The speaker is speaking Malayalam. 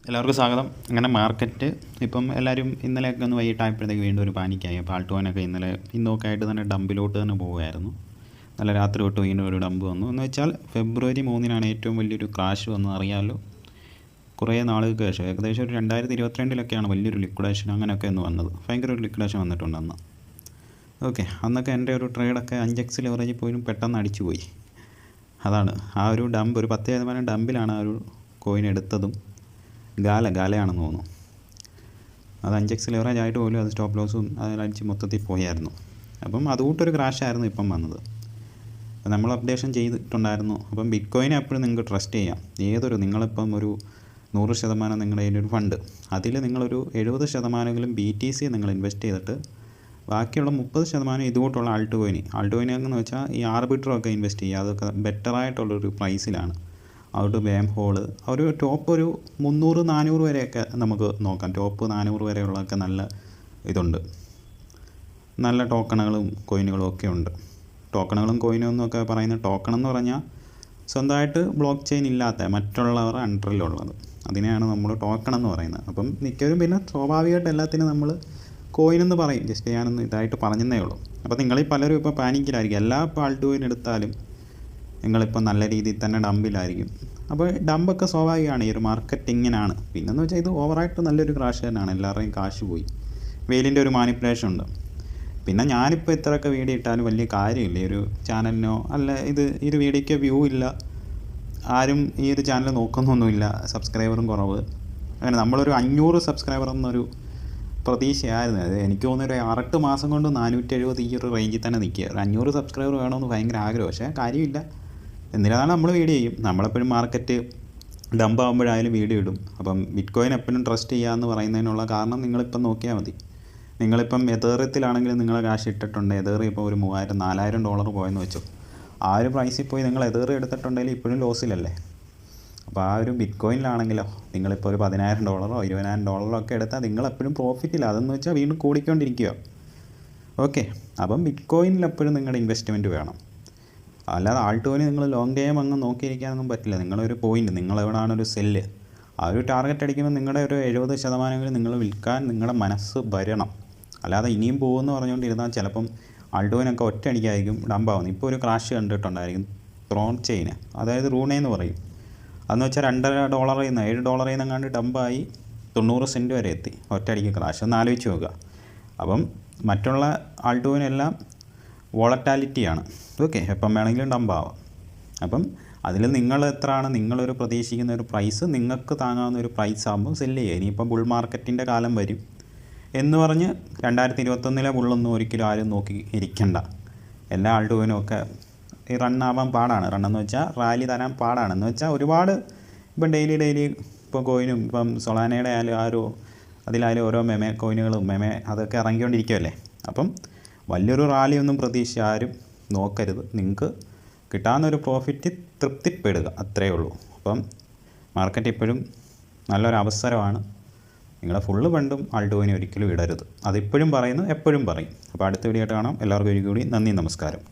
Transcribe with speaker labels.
Speaker 1: എല്ലാവർക്കും സ്വാഗതം. അങ്ങനെ മാർക്കറ്റ് ഇപ്പം എല്ലാവരും ഇന്നലെയൊക്കെ ഒന്ന് വൈകിട്ടായപ്പോഴത്തേക്ക് വീണ്ടും ഒരു പാനിക്കായി. അപ്പോൾ ആൾട്ടോനൊക്കെ ഇന്നൊക്കെ ആയിട്ട് തന്നെ ഡമ്പിലോട്ട് തന്നെ പോവുമായിരുന്നു. നല്ല രാത്രി തൊട്ട് വീണ്ടും ഒരു ഡമ്പ് വന്നു. എന്ന് വെച്ചാൽ ഫെബ്രുവരി 3 ഏറ്റവും വലിയൊരു ക്രാഷ് വന്നു അറിയാമല്ലോ. കുറേ നാളുകൾക്ക് ശേഷം ഏകദേശം ഒരു 2022 വലിയൊരു ലിക്വിഡേഷൻ അങ്ങനെയൊക്കെ ഒന്ന് വന്നത്. ഭയങ്കര ഒരു ലിക്വിഡേഷൻ വന്നിട്ടുണ്ട് അന്ന്. ഓക്കെ, അന്നൊക്കെ എൻ്റെ ഒരു ട്രേഡൊക്കെ 5x ലെവറേജിൽ പോലും പെട്ടെന്ന് അടിച്ചു പോയി. അതാണ് ആ ഒരു ഡമ്പ്, ഒരു 10% ഡമ്പിലാണ് ആ ഒരു കോയിൻ എടുത്തതും. ഗാലയാണെന്ന് തോന്നുന്നു. അത് 5x ലെവറേജ് ആയിട്ട് പോലും അത് സ്റ്റോപ്പ് ലോസും അതിലടിച്ച് മൊത്തത്തിൽ പോയായിരുന്നു. അപ്പം അതുകൂട്ടൊരു ക്രാഷായിരുന്നു ഇപ്പം വന്നത്. അപ്പം നമ്മൾ അപ്ഡേഷൻ ചെയ്തിട്ടുണ്ടായിരുന്നു. അപ്പം ബിറ്റ് കോയിനെ എപ്പോഴും നിങ്ങൾക്ക് ട്രസ്റ്റ് ചെയ്യാം. നിങ്ങളിപ്പം ഒരു 100% നിങ്ങളുടെ കയ്യിലൊരു ഫണ്ട്, അതിൽ നിങ്ങളൊരു 70% BTC നിങ്ങൾ ഇൻവെസ്റ്റ് ചെയ്തിട്ട് ബാക്കിയുള്ള 30% ഇതുകൂട്ടുള്ള ആൾട്ട് കോയിനെന്ന് വെച്ചാൽ ഈ ആർബിട്രമൊക്കെ ഇൻവെസ്റ്റ് ചെയ്യുക. അതൊക്കെ ബെറ്ററായിട്ടുള്ളൊരു പ്രൈസിലാണ്. ഔട്ട് ബാം ഹോള് ഒരു ടോപ്പ് ഒരു 300-400 വരെയൊക്കെ നമുക്ക് നോക്കാം. ടോപ്പ് 400 വരെയുള്ളതൊക്കെ നല്ല ഇതുണ്ട്. നല്ല ടോക്കണുകളും കോയിനുകളും ഒക്കെ ഉണ്ട്. ടോക്കണുകളും കോയിനും എന്നൊക്കെ പറയുന്ന ടോക്കണെന്ന് പറഞ്ഞാൽ സ്വന്തമായിട്ട് ബ്ലോക്ക് ചെയിൻ ഇല്ലാത്ത മറ്റുള്ളവർ അണ്ടറിലുള്ളത്, അതിനെയാണ് നമ്മൾ ടോക്കണെന്ന് പറയുന്നത്. അപ്പം മിക്കവരും പിന്നെ സ്വാഭാവികമായിട്ട് എല്ലാത്തിനും നമ്മൾ കോയിനെന്ന് പറയും. ജസ്റ്റ് ഞാനൊന്ന് ഇതായിട്ട് പറഞ്ഞതേ ഉള്ളൂ. അപ്പോൾ നിങ്ങളിൽ പലരും ഇപ്പോൾ പാനിക്കിലായിരിക്കും. എല്ലാ ആൾട്ട് കോയിൻ എടുത്താലും നിങ്ങളിപ്പോൾ നല്ല രീതിയിൽ തന്നെ ഡമ്പിലായിരിക്കും. അപ്പോൾ ഡമ്പൊക്കെ സ്വാഭാവികമാണ്. ഈ ഒരു മാർക്കറ്റ് ഇങ്ങനെയാണ്. പിന്നെന്ന് വെച്ചാൽ ഇത് ഓവറായിട്ട് നല്ലൊരു ക്രാഷ് തന്നെയാണ്. എല്ലാവരുടെയും കാശ് പോയി. വെയിലിൻ്റെ ഒരു മാനിപ്പുലേഷൻ ഉണ്ട്. പിന്നെ ഞാനിപ്പോൾ ഇത്രയൊക്കെ വീഡിയോ ഇട്ടാലും വലിയ കാര്യമില്ല. ഈ ഒരു ചാനലിനോ അല്ല ഈ ഒരു വീഡിയോയ്ക്ക് വ്യൂ ഇല്ല, ആരും ഈ ഒരു ചാനൽ നോക്കുന്നൊന്നുമില്ല, സബ്സ്ക്രൈബറും കുറവ്. അങ്ങനെ നമ്മളൊരു 500 സബ്സ്ക്രൈബർ എന്നൊരു പ്രതീക്ഷയായിരുന്നു. അത് എനിക്ക് തോന്നുന്നു ഒരു 6-8 മാസം കൊണ്ട് 470 ഈ ഒരു റേഞ്ചിൽ തന്നെ നിൽക്കുക. ഒരു 500 സബ്സ്ക്രൈബർ വേണമെന്ന് ഭയങ്കര ആഗ്രഹം. പക്ഷേ കാര്യമില്ല. എന്തിനാണ് നമ്മൾ വീഡിയോ ചെയ്യും. നമ്മളെപ്പോഴും മാർക്കറ്റ് ഡംപ് ആകുമ്പോഴായാലും വീഡിയോ ഇടും. അപ്പം ബിറ്റ് കോയിൻ എപ്പോഴും ട്രസ്റ്റ് ചെയ്യാമെന്ന് പറയുന്നതിനുള്ള കാരണം നിങ്ങളിപ്പം നോക്കിയാൽ മതി. നിങ്ങളിപ്പം എതേറിയത്തിലാണെങ്കിലും നിങ്ങളെ കാശ് ഇട്ടിട്ടുണ്ട്. എതേറി ഇപ്പോൾ ഒരു $3000-4000 പോയെന്ന് വെച്ചോ. ആ ഒരു പ്രൈസിൽ പോയി നിങ്ങൾ എതേറി എടുത്തിട്ടുണ്ടെങ്കിൽ ഇപ്പോഴും ലോസിലല്ലേ. അപ്പോൾ ആ ഒരു ബിറ്റ് കോയിനിലാണെങ്കിലോ നിങ്ങളിപ്പോൾ ഒരു $10,000 $20,000 ഒക്കെ എടുത്താൽ നിങ്ങളെപ്പോഴും പ്രോഫിറ്റില്ല. അതെന്ന് വെച്ചാൽ വീണ്ടും കൂടിക്കൊണ്ടിരിക്കുക. ഓക്കെ, അപ്പം ബിറ്റ് കോയിനിൽ എപ്പോഴും നിങ്ങളുടെ ഇൻവെസ്റ്റ്മെൻറ്റ് വേണം. അല്ലാതെ ആൾട്ട് കോയിന് നിങ്ങൾ ലോങ് ടൈം അങ്ങ് നോക്കിയിരിക്കാനൊന്നും പറ്റില്ല. നിങ്ങളൊരു പോയിൻ്റ്, നിങ്ങളെവിടെയാണ് ഒരു സെല്ല്, ആ ഒരു ടാർഗറ്റ് അടിക്കുമ്പോൾ നിങ്ങളുടെ ഒരു 70% നിങ്ങൾ വിൽക്കാൻ നിങ്ങളുടെ മനസ്സ് വരണം. അല്ലാതെ ഇനിയും പോകുമെന്ന് പറഞ്ഞുകൊണ്ടിരുന്നാൽ ചിലപ്പം ആൾട്ട് കോയിനൊക്കെ ഒറ്റയടിക്കായിരിക്കും ഡമ്പാവുന്നത്. ഇപ്പോൾ ഒരു ക്രാഷ് കണ്ടിട്ടുണ്ടായിരിക്കും ത്രോൺ ചെയിന്, അതായത് റൂണേന്ന് പറയും. അതെന്ന് വെച്ചാൽ $2.7 $7 ഡമ്പായി 90 സെൻറ്റ് വരെ എത്തി ഒറ്റയടിക്ക് ക്രാഷ്. ഒന്ന് ആലോചിച്ച് നോക്കുക. അപ്പം മറ്റുള്ള ആൾട്ട് കോയിനെല്ലാം വോളറ്റാലിറ്റിയാണ്. ഓക്കെ, എപ്പം വേണമെങ്കിലും ഡമ്പാവാം. അപ്പം അതിൽ നിങ്ങൾ എത്രയാണ് നിങ്ങളൊരു പ്രതീക്ഷിക്കുന്ന ഒരു പ്രൈസ്, നിങ്ങൾക്ക് താങ്ങാവുന്ന ഒരു പ്രൈസ് ആകുമ്പോൾ സെല്ല് ചെയ്യുക. ഇനിയിപ്പം ബുൾ മാർക്കറ്റിൻ്റെ കാലം വരും എന്ന് പറഞ്ഞ് 2021 ബുള്ളൊന്നും ഒരിക്കലും ആരും നോക്കി ഇരിക്കണ്ട. എല്ലാ ആൾട്ട് കോയിനും ഒക്കെ ഈ റണ്ണാവാൻ പാടാണ്. റണ്ണെന്ന് വെച്ചാൽ റാലി തരാൻ പാടാണ്. എന്ന് വെച്ചാൽ ഒരുപാട് ഇപ്പം ഡെയിലി ഇപ്പോൾ കോയിനും ഇപ്പം സൊളാനയുടെ അതിലായാലും ഓരോ കോയിനുകളും അതൊക്കെ ഇറങ്ങിക്കൊണ്ടിരിക്കുമല്ലേ. അപ്പം വലിയൊരു റാലിയൊന്നും പ്രതീക്ഷിച്ച് ആരും നോക്കരുത്. നിങ്ങൾക്ക് കിട്ടാവുന്നൊരു പ്രോഫിറ്റ് തൃപ്തിപ്പെടുക, അത്രയേ ഉള്ളൂ. അപ്പം മാർക്കറ്റ് ഇപ്പോഴും നല്ലൊരു അവസരമാണ്. നിങ്ങളെ ഫുള്ള് ഫണ്ടും ആൾട്ട് കോയിനെ ഒരിക്കലും ഇടരുത്. അതിപ്പോഴും പറയുന്നു, എപ്പോഴും പറയും. അപ്പോൾ അടുത്ത വീഡിയോ ആയിട്ട് കാണാം. എല്ലാവർക്കും ഒരിക്കൽ കൂടി നന്ദി, നമസ്കാരം.